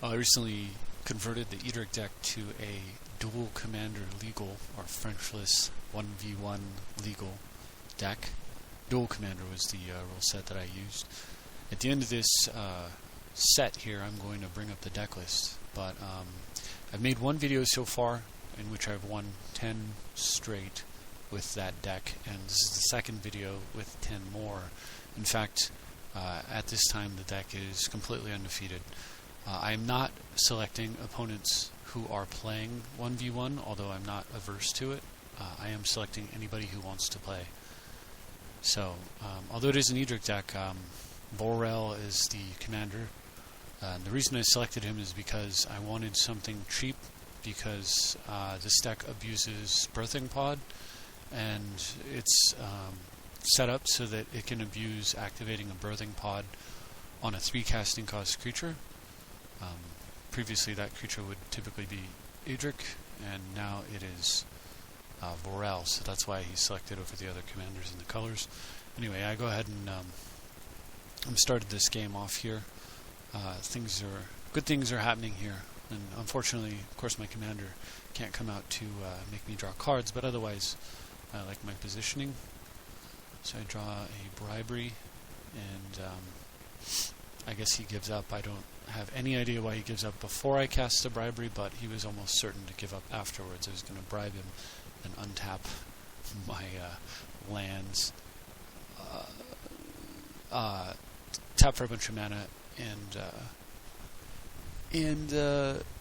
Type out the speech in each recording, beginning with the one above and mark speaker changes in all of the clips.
Speaker 1: I recently converted the Edric deck to a dual commander legal, or Frenchless 1v1 legal deck. Dual commander was the rule set that I used. At the end of this set here, I'm going to bring up the deck list, but I've made one video so far in which I've won 10 straight with that deck, and this is the second video with 10 more. In fact, at this time the deck is completely undefeated. I am not selecting opponents who are playing 1v1, although I'm not averse to it. I am selecting anybody who wants to play. So, although it is an Edric deck, Borrell is the commander. The reason I selected him is because I wanted something cheap, because this deck abuses Birthing Pod, and it's set up so that it can abuse activating a Birthing Pod on a 3 casting cost creature. Previously that creature would typically be Edric, and now it is Borrell, so that's why he's selected over the other commanders in the colors. Anyway, I go ahead and started this game off here. Good things are happening here, and unfortunately, of course, my commander can't come out to make me draw cards, but otherwise I like my positioning. So I draw a bribery, and I guess he gives up. I don't have any idea why he gives up before I cast the bribery, but he was almost certain to give up afterwards. I was going to bribe him and untap my lands, tap for a bunch of mana, and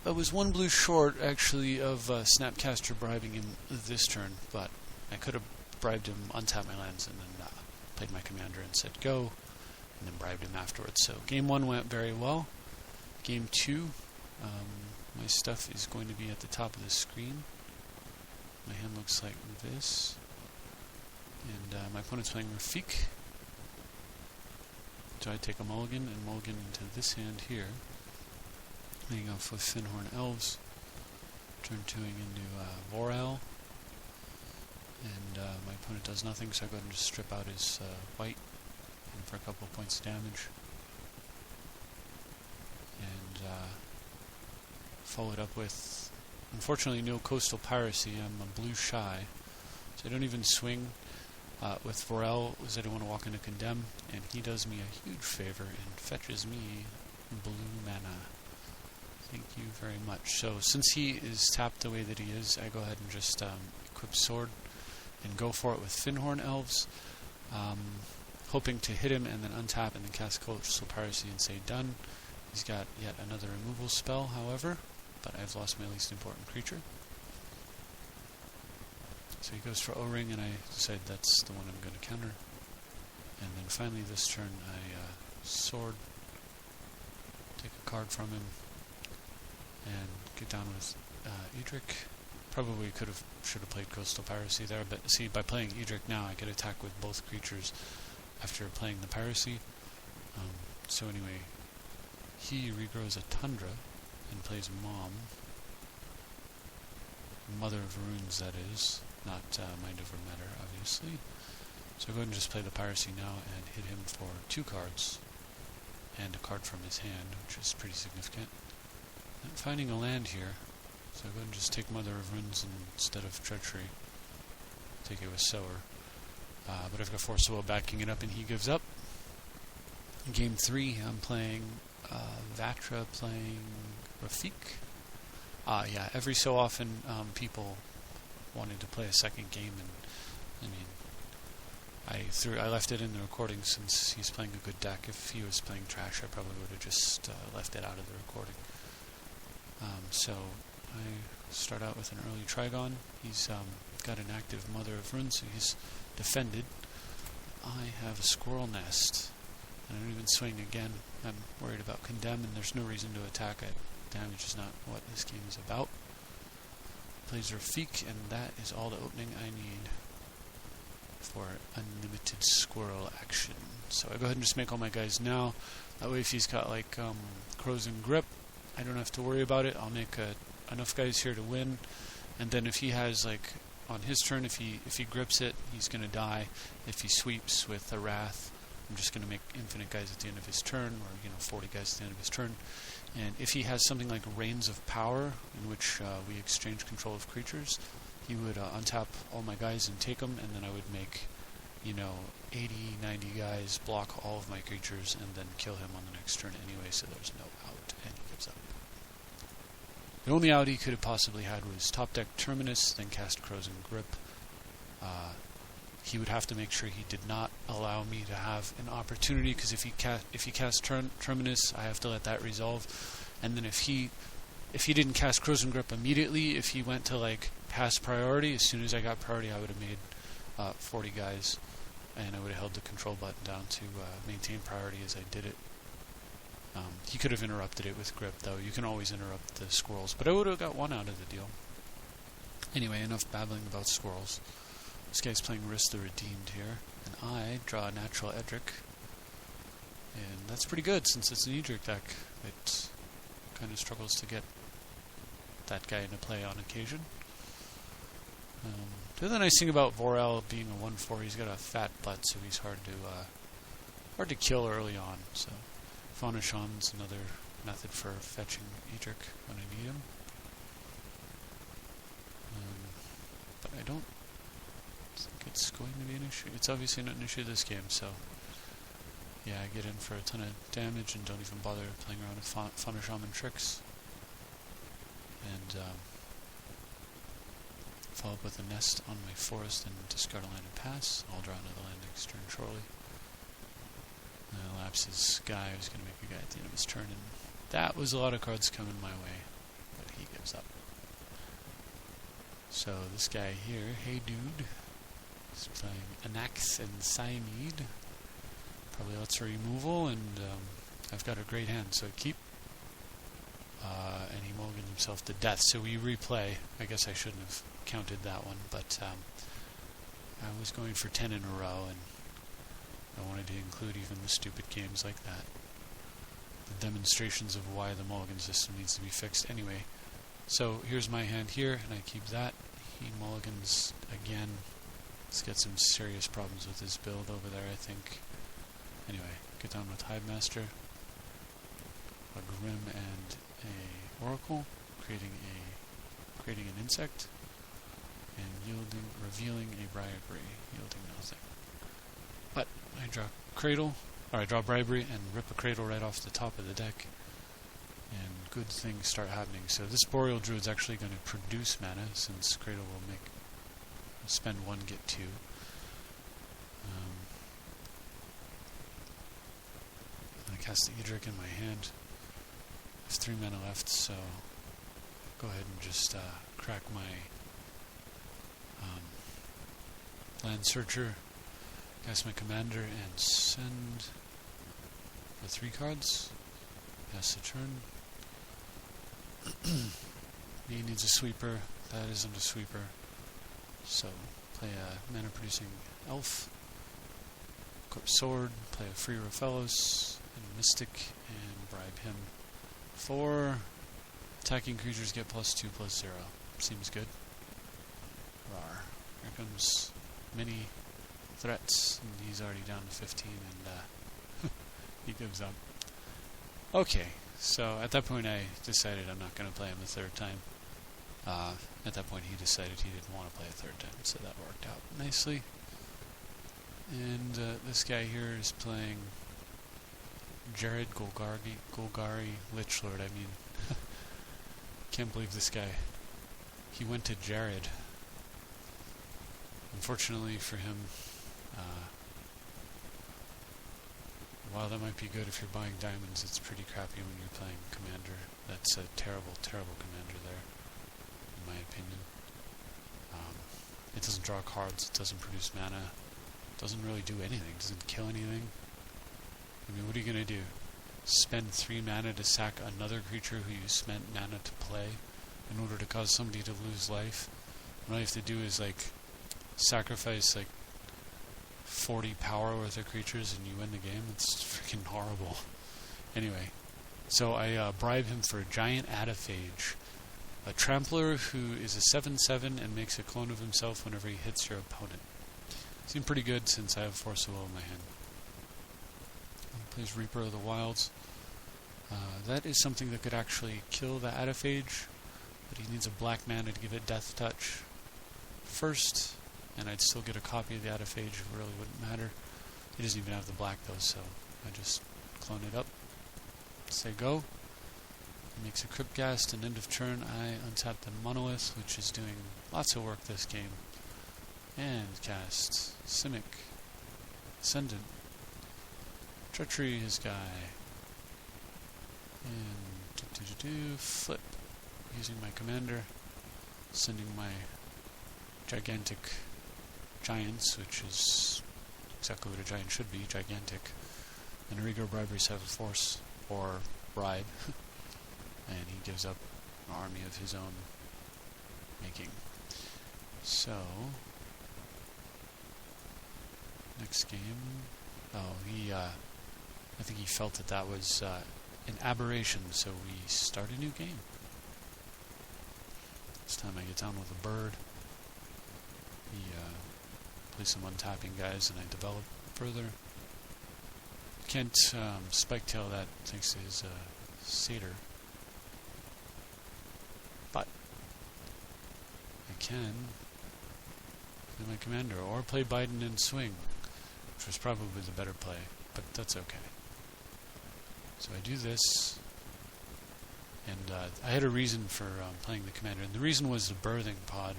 Speaker 1: I was 1 blue short actually of Snapcaster bribing him this turn, but I could have bribed him, untapped my lands, and then played my commander and said go, and then bribed him afterwards. So game 1 went very well. Game 2, my stuff is going to be at the top of the screen. My hand looks like this, and my opponent's playing Rafik. So I take a mulligan and mulligan into this hand here, leading off with Finhorn Elves, turn 2ing into Vorel, and my opponent does nothing, so I go ahead and just strip out his white and for a couple of points of damage. And follow it up with, unfortunately, no Coastal Piracy. I'm a blue shy, so I don't even swing. With Vorel, I don't want to walk into Condemn, and he does me a huge favor and fetches me blue mana. Thank you very much. So since he is tapped the way that he is, I go ahead and just equip Sword and go for it with Finhorn Elves, hoping to hit him and then untap and then cast Coastal Piracy and say done. He's got yet another removal spell, however, but I've lost my least important creature. So he goes for O-Ring, and I decide that's the one I'm going to counter. And then finally this turn I sword, take a card from him, and get down with Edric. Probably should have played Coastal Piracy there, but see, by playing Edric now I get attack with both creatures after playing the Piracy. So anyway, he regrows a Tundra and plays Mom. Mother of Runes, that is, not Mind Over Matter, obviously. So I go ahead and just play the Piracy now and hit him for 2 cards and a card from his hand, which is pretty significant. I'm finding a land here, so I go ahead and just take Mother of Runes instead of Treachery. Take it with Sower. But I've got Forcible backing it up, and he gives up. In game 3, I'm playing Vatra playing Rafik. Yeah, every so often people wanted to play a second game, and I mean, I left it in the recording since he's playing a good deck. If he was playing trash, I probably would have just left it out of the recording. So I start out with an early Trigon. He's got an active Mother of Runes, so he's defended. I have a Squirrel Nest. I don't even swing again. I'm worried about Condemn, and there's no reason to attack it. Damage is not what this game is about. Plays Rafik, and that is all the opening I need for unlimited squirrel action. So I go ahead and just make all my guys now. That way if he's got like Crows and Grip, I don't have to worry about it. I'll make enough guys here to win. And then if he has, like, on his turn, if he grips it, he's going to die. If he sweeps with a Wrath, I'm just going to make infinite guys at the end of his turn, or 40 guys at the end of his turn. And if he has something like Reigns of Power, in which we exchange control of creatures, he would untap all my guys and take them, and then I would make, 80, 90 guys block all of my creatures and then kill him on the next turn anyway, so there's no out, and he gives up. The only out he could have possibly had was top deck Terminus, then cast Crows and Grip. He would have to make sure he did not allow me to have an opportunity, because if he cast Terminus, I have to let that resolve. And then if he didn't cast Crows and Grip immediately, if he went to pass priority, as soon as I got priority, I would have made 40 guys, and I would have held the control button down to maintain priority as I did it. He could have interrupted it with Grip, though. You can always interrupt the squirrels, but I would have got one out of the deal. Anyway, enough babbling about squirrels. This guy's playing Risk the Redeemed here, and I draw a natural Edric, and that's pretty good since it's an Edric deck. It kind of struggles to get that guy into play on occasion. The other nice thing about Vorel being a 1/4, he's got a fat butt, so he's hard to kill early on. So Fauna Shaman's another method for fetching Edric when I need him. But I don't think it's going to be an issue. It's obviously not an issue this game, so yeah, I get in for a ton of damage and don't even bother playing around with Fauna Shaman tricks. And follow up with a nest on my forest and discard a land and pass. I'll draw another land next turn shortly. Lapses guy who's going to make a guy at the end of his turn, and that was a lot of cards coming my way, but he gives up. So this guy here, Hey Dude, is playing Anax and Cyanide. Probably lots of removal, and I've got a great hand, so keep. And he mulligans himself to death, so we replay. I guess I shouldn't have counted that one, but I was going for 10 in a row, and I wanted to include even the stupid games like that. The demonstrations of why the mulligan system needs to be fixed. Anyway, so here's my hand here, and I keep that. He mulligans again. Let's get some serious problems with his build over there, I think. Anyway, get down with Hivemaster, a Grim and a Oracle, creating an insect, and revealing a Bribery, yielding nothing. But I draw I draw Bribery and rip a Cradle right off the top of the deck, and good things start happening. So this Boreal Druid's actually going to produce mana, since Cradle will spend 1, get 2. I cast the Edric in my hand. I have 3 mana left, so go ahead and just crack my Land Searcher, cast my Commander, and send for 3 cards. Pass the turn. He needs a sweeper. That isn't a sweeper. So play a mana producing elf. Equip sword. Play a free Rofellos and Mystic, and bribe him for attacking creatures get +2/+0. Seems good. Rawr. Here comes many threats, and he's already down to 15, and he gives up. Okay, so at that point I decided I'm not going to play him a third time. At that point he decided he didn't want to play a third time, so that worked out nicely. And this guy here is playing Jared Golgari Lichlord. I mean, can't believe this guy. He went to Jared. Unfortunately for him, while that might be good if you're buying diamonds, it's pretty crappy when you're playing Commander. That's a terrible, terrible Commander there, in my opinion. It doesn't draw cards, it doesn't produce mana, it doesn't really do anything, it doesn't kill anything. I mean, what are you going to do? Spend 3 mana to sack another creature who you spent mana to play in order to cause somebody to lose life? And all you have to do is, sacrifice, 40 power worth of creatures and you win the game. It's freaking horrible. Anyway, so I bribe him for a giant Adaphage, a Trampler who is a 7/7 and makes a clone of himself whenever he hits your opponent. Seemed pretty good since I have Force of Will in my hand. He plays Reaper of the Wilds. That is something that could actually kill the Adaphage, but he needs a black mana to give it Death Touch first, and I'd still get a copy of the Adaphage, it really wouldn't matter. He doesn't even have the black though, so I just clone it up, say go. It makes a Cryptghast, and end of turn I untap the Monolith, which is doing lots of work this game, and cast Simic, Ascendant, Treachery his guy, and flip, using my commander, sending my gigantic giants, which is exactly what a giant should be, gigantic, and regular briberies have a force, or bribe, and he gives up an army of his own making. So, next game, I think he felt that that was an aberration, so we start a new game. This time I get down with a bird. He plays some untapping guys, and I develop further. Can't spiketail that thanks to his satyr, but I can play my commander, or play Biden and swing, which was probably the better play, but that's okay. So I do this, and I had a reason for playing the commander, and the reason was the birthing pod.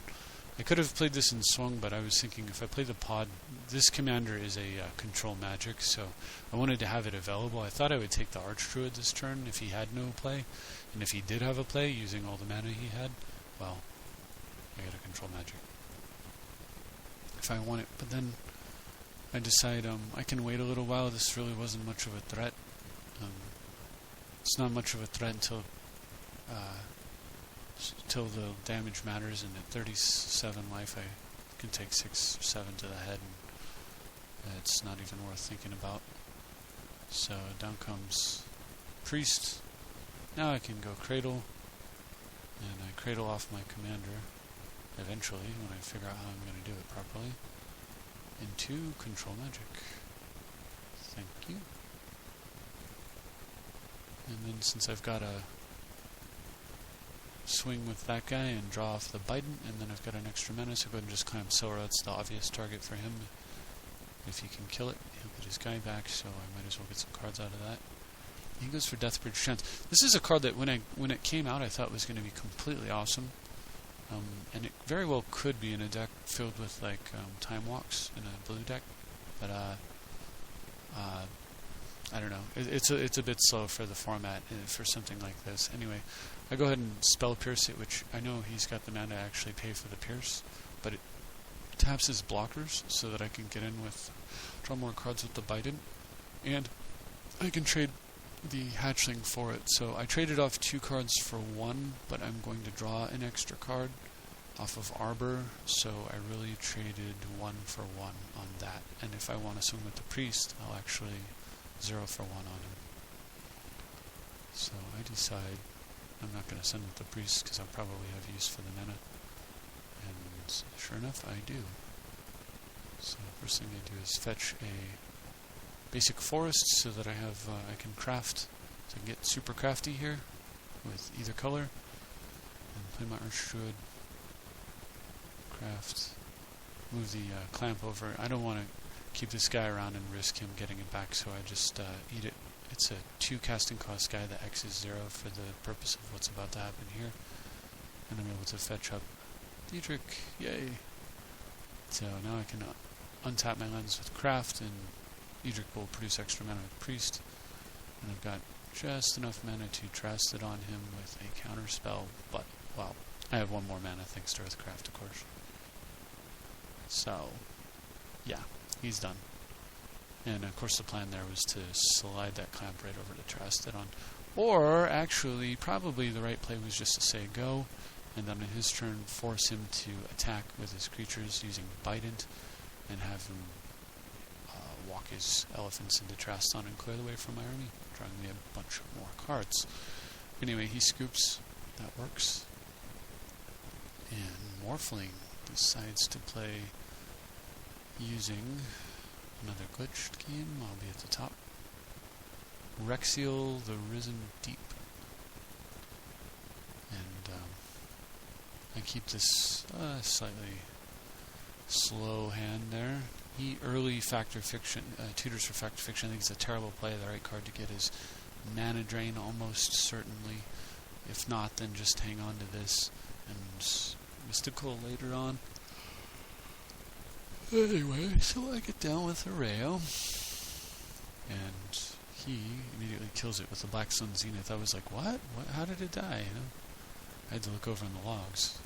Speaker 1: I could have played this in swung, but I was thinking if I play the pod, this commander is a control magic, so I wanted to have it available. I thought I would take the Archdruid this turn if he had no play, and if he did have a play using all the mana he had, well, I got a control magic if I want it. But then I decide I can wait a little while. This really wasn't much of a threat. It's not much of a threat until the damage matters, and at 37 life I can take 6 or 7 to the head, and it's not even worth thinking about. So down comes Priest. Now I can go Cradle, and I cradle off my commander eventually when I figure out how I'm going to do it properly into control magic. Thank you. And then since I've got a swing with that guy and draw off the Biden, and then I've got an extra mana, so go ahead and just clamp Sora. It's the obvious target for him. If he can kill it, he'll get his guy back, so I might as well get some cards out of that. He goes for Deathbridge Chance. This is a card that when it came out I thought was going to be completely awesome. And it very well could be in a deck filled with like Time Walks in a blue deck, but I don't know. It's a bit slow for the format for something like this. Anyway, I go ahead and spell Pierce it, which I know he's got the mana to actually pay for the Pierce, but it taps his blockers so that I can get in with draw more cards with the Biden, and I can trade the Hatchling for it. So I traded off 2 cards for 1, but I'm going to draw an extra card off of Arbor, so I really traded 1 for 1 on that. And if I want to swing with the Priest, I'll actually 0 for 1 on him. So I decide I'm not going to send with the Priest because I'll probably have use for the mana. And sure enough, I do. So first thing I do is fetch a basic forest so that I can craft, so I can get super crafty here with either color, and play my Archdruid, craft, move the clamp over. I don't want to keep this guy around and risk him getting it back, so I just eat it. It's a 2 casting cost guy. The X is 0 for the purpose of what's about to happen here, and I'm able to fetch up Edric. Yay! So now I can untap my lands with craft, and Edric will produce extra mana with Priest, and I've got just enough mana to trust it on him with a counter spell, but, well, I have 1 more mana thanks to Earthcraft, of course. So, yeah, he's done. And, of course, the plan there was to slide that clamp right over to Trastedon. Or, actually, probably the right play was just to say go, and then on his turn force him to attack with his creatures using Bident, and have him walk his elephants into Trastedon and clear the way from my army, drawing me a bunch more cards. Anyway, he scoops. That works. And Morphling decides to play using another glitched game. I'll be at the top. Rexiel the Risen Deep. And I keep this slightly slow hand there. He early Factor Fiction, tutors for Factor Fiction. I think it's a terrible play. The right card to get is Mana Drain, almost certainly. If not, then just hang on to this. And Mystical later on. Anyway, so I get down with Arreo. And he immediately kills it with the Black Sun Zenith. I was like, what? How did it die? You know? I had to look over in the logs.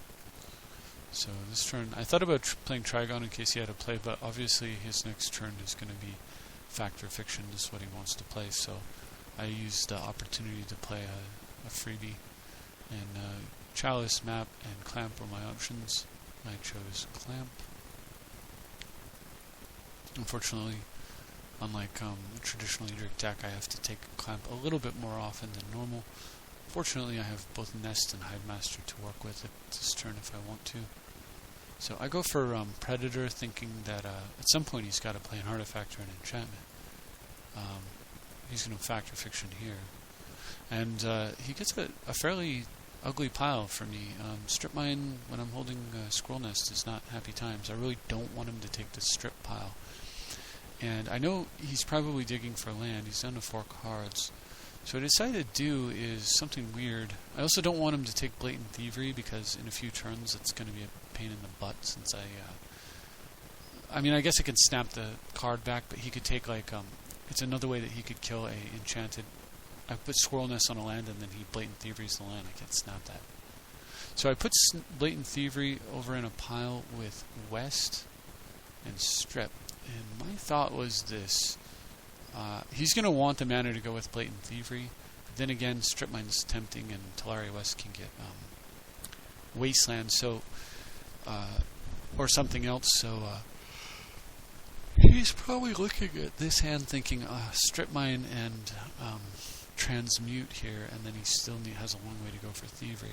Speaker 1: So this turn, I thought about playing Trigon in case he had a play, but obviously his next turn is going to be Factor Fiction, is what he wants to play, so I used the opportunity to play a freebie. And Chalice, Map, and Clamp were my options. I chose Clamp. Unfortunately, unlike the traditional Edric deck, I have to take Clamp a little bit more often than normal. Fortunately, I have both Nest and Hidemaster to work with at this turn if I want to. So I go for Predator, thinking that at some point he's got to play an artifact or an enchantment. He's going to Factor Fiction here. And he gets a fairly ugly pile for me. Strip Mine, when I'm holding Scroll Nest, is not happy times. I really don't want him to take the strip pile. And I know he's probably digging for land. He's down to 4 cards. So what I decided to do is something weird. I also don't want him to take Blatant Thievery, because in a few turns it's going to be a pain in the butt, since I mean, I guess I can snap the card back, but he could take, like, it's another way that he could kill a enchanted... I put Squirrel Nest on a land, and then he Blatant Thievery's the land. I can't snap that. So I put Blatant Thievery over in a pile with West and Strip. And my thought was this. He's going to want the mana to go with Blatant Thievery. But then again, Strip Mine's tempting, and Talaria West can get Wasteland, so or something else. So he's probably looking at this hand thinking Strip Mine and Transmute here, and then he still has a long way to go for Thievery.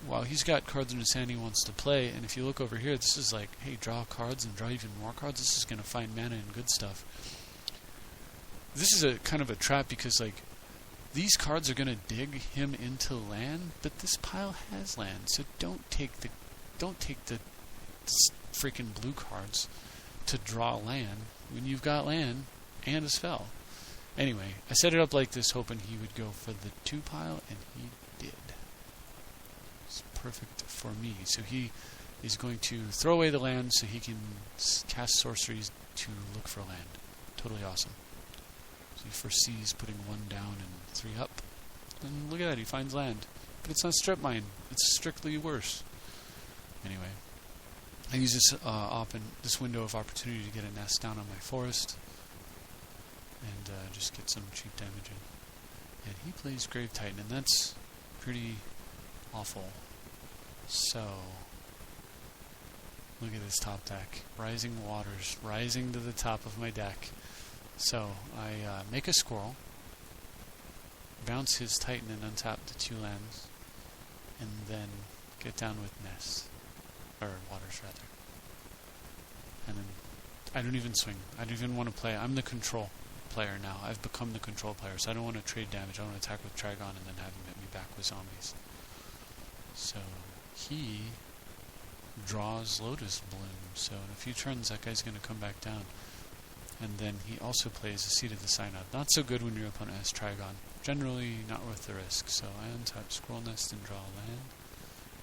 Speaker 1: While he's got cards in his hand he wants to play, and if you look over here, this is like, hey, draw cards and draw even more cards. This is going to find mana and good stuff. This is a kind of a trap, because like these cards are going to dig him into land, but this pile has land, so don't take the freaking blue cards to draw land when you've got land and a spell. Anyway, I set it up like this, hoping he would go for the 2 pile, and he did. It's perfect for me. So he is going to throw away the land so he can cast sorceries to look for land. Totally awesome. So he foresees putting 1 down and 3 up. And look at that, he finds land. But it's not Strip Mine. It's strictly worse. Anyway, I use this window of opportunity to get a nest down on my forest. And just get some cheap damage in. And he plays Grave Titan, and that's pretty awful. So, look at this top deck. Rising Waters, rising to the top of my deck. So, I make a squirrel, bounce his Titan and untap the 2 lands, and then get down with Nest. Or Waters, rather. And then I don't even swing. I don't even want to play. I'm the control player now. I've become the control player, so I don't want to trade damage. I want to attack with Trigon and then have him hit me back with zombies. So he draws Lotus Bloom. So in a few turns, that guy's going to come back down. And then he also plays a Seed of the Synod. Not so good when your opponent has Trigon. Generally not worth the risk. So I untap Scroll Nest and draw a land,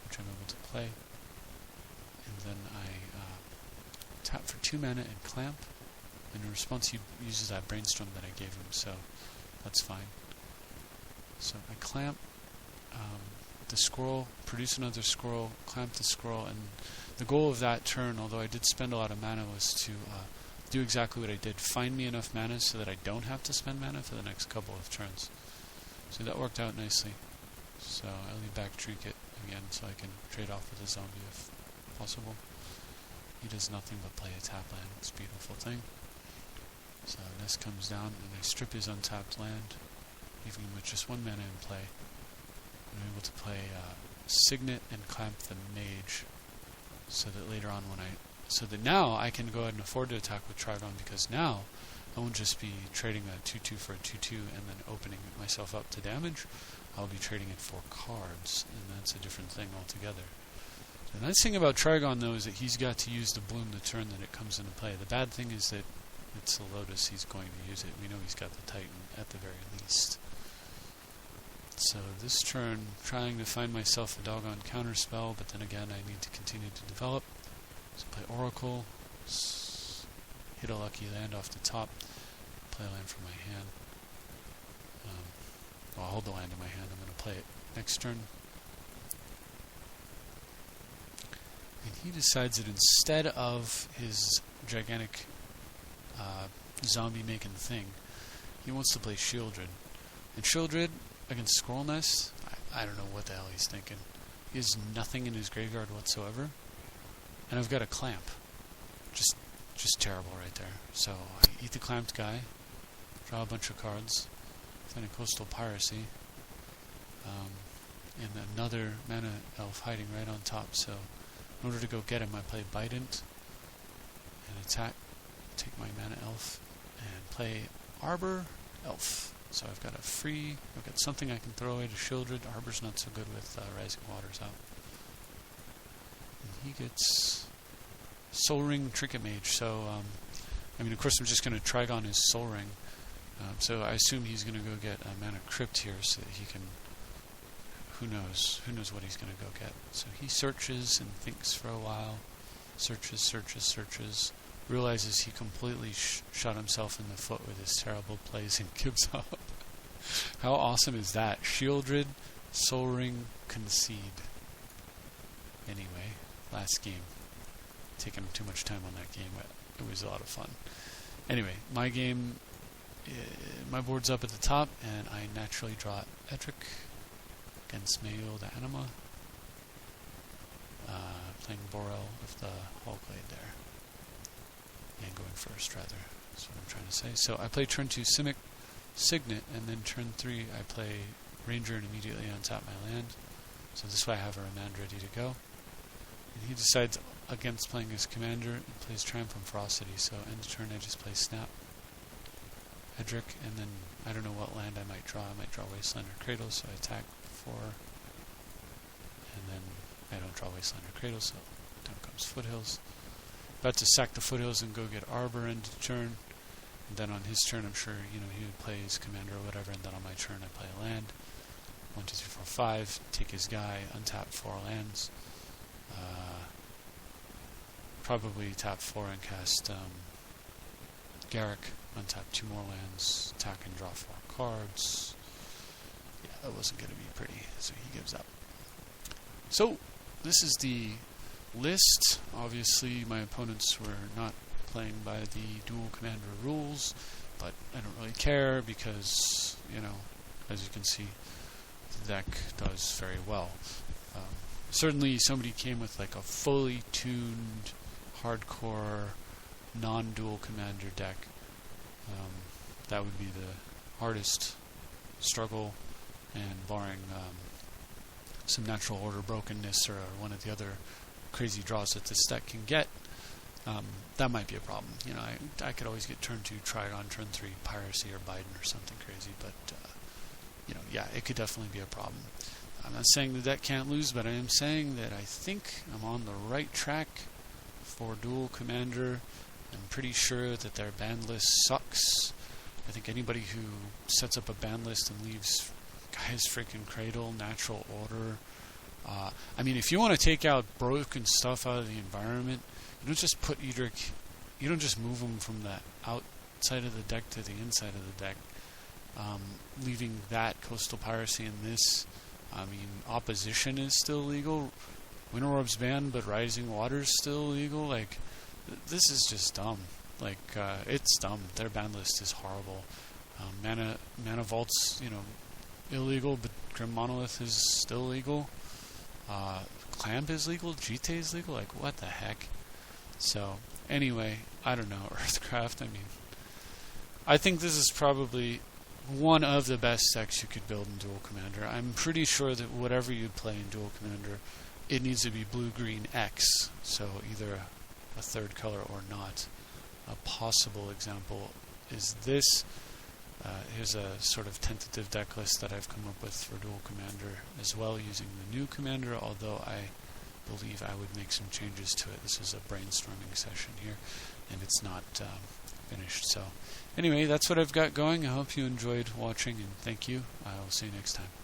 Speaker 1: which I'm able to play. And then I tap for 2 mana and Clamp. And in response, he uses that Brainstorm that I gave him, so that's fine. So I Clamp the Squirrel, produce another Squirrel, Clamp the Squirrel, and the goal of that turn, although I did spend a lot of mana, was to do exactly what I did. Find me enough mana so that I don't have to spend mana for the next couple of turns. So that worked out nicely. So I'll leave back Trinket again so I can trade off with a zombie if possible. He does nothing but play a tap land. It's a beautiful thing. So Nest comes down, and I strip his untapped land, leaving him with just 1 mana in play. I'm able to play Signet and Clamp the Mage, so that later on so that now I can go ahead and afford to attack with Trigon, because now I won't just be trading a 2/2 for a 2/2 and then opening myself up to damage. I'll be trading it for cards, and that's a different thing altogether. The nice thing about Trigon, though, is that he's got to use the bloom the turn that it comes into play. The bad thing is that it's a Lotus, he's going to use it. We know he's got the Titan at the very least. So this turn, trying to find myself a doggone counterspell, but then again I need to continue to develop. So play Oracle, hit a lucky land off the top, play a land from my hand. I'll hold the land in my hand, I'm going to play it next turn. And he decides that instead of his gigantic zombie making thing, he wants to play Shieldred. And Shieldred against Squirrel Nest, I don't know what the hell he's thinking. He has nothing in his graveyard whatsoever. And I've got a Clamp. Just terrible right there. So I eat the clamped guy, draw a bunch of cards, then a Coastal Piracy, and another mana elf hiding right on top. So in order to go get him, I play Bident and attack, take my mana elf, and play Arbor Elf. So I've got something I can throw away to Shieldred. Arbor's not so good with Rising Waters out. And he gets Soul Ring Trinket Mage. So, of course I'm just going to Trigon his Soul Ring. So I assume he's going to go get a Mana Crypt here so that he can, who knows what he's going to go get. So he searches and thinks for a while, searches, realizes he completely shot himself in the foot with his terrible plays and gives up. How awesome is that? Shieldred, Soul Ring, Concede. Anyway, last game. Taking too much time on that game, but it was a lot of fun. Anyway, my game, my board's up at the top, and I naturally draw Edric against Mayo the Anima, playing Borel with the Hallglade there, and going first rather, that's what I'm trying to say. So I play turn 2 Simic, Signet, and then turn 3 I play Ranger and immediately untap my land. So this way I have a remand ready to go. And he decides against playing his commander and plays Triumphant Ferocity, so end of turn I just play Snap, Edric, and then I don't know what land I might draw. I might draw Wasteland or Cradle, so I attack 4, and then I don't draw Wasteland or Cradle, so down comes Foothills. About to sack the Foothills and go get Arbor end of turn, and then on his turn I'm sure he would play his commander or whatever, and then on my turn I play a land. 1, 2, 3, 4, 5, take his guy, untap 4 lands. Probably tap 4 and cast Garrick, untap 2 more lands, attack and draw 4 cards. Yeah, that wasn't going to be pretty, so he gives up. So, this is the list. Obviously, my opponents were not playing by the dual commander rules, but I don't really care because, as you can see, the deck does very well. Certainly somebody came with like a fully tuned hardcore non-dual commander deck. That would be the hardest struggle, and barring some natural order brokenness or one of the other crazy draws that this deck can get, that might be a problem. I could always get turn 2 Trigon, turn 3 Piracy or Biden or something crazy, but yeah, it could definitely be a problem. I'm not saying the deck can't lose, but I am saying that I think I'm on the right track for dual commander. I'm pretty sure that their ban list sucks. I think anybody who sets up a ban list and leaves Guy's freaking Cradle, Natural Order. If you want to take out broken stuff out of the environment, you don't just put Edric, you don't just move him from the outside of the deck to the inside of the deck, leaving that Coastal Piracy in this. Opposition is still legal. Winter Orb's banned, but Rising Water's still legal. This is just dumb. It's dumb. Their ban list is horrible. Mana Vault's, illegal, but Grim Monolith is still legal. Clamp is legal. GT is legal. What the heck? So, anyway, I don't know. Earthcraft, I think this is probably one of the best decks you could build in Dual Commander. I'm pretty sure that whatever you play in Dual Commander, it needs to be blue-green X, so either a third color or not. A possible example is this. Here's a sort of tentative deck list that I've come up with for Dual Commander as well, using the new commander, although I believe I would make some changes to it. This is a brainstorming session here, and it's not finished. So anyway, that's what I've got going. I hope you enjoyed watching, and thank you. I will see you next time.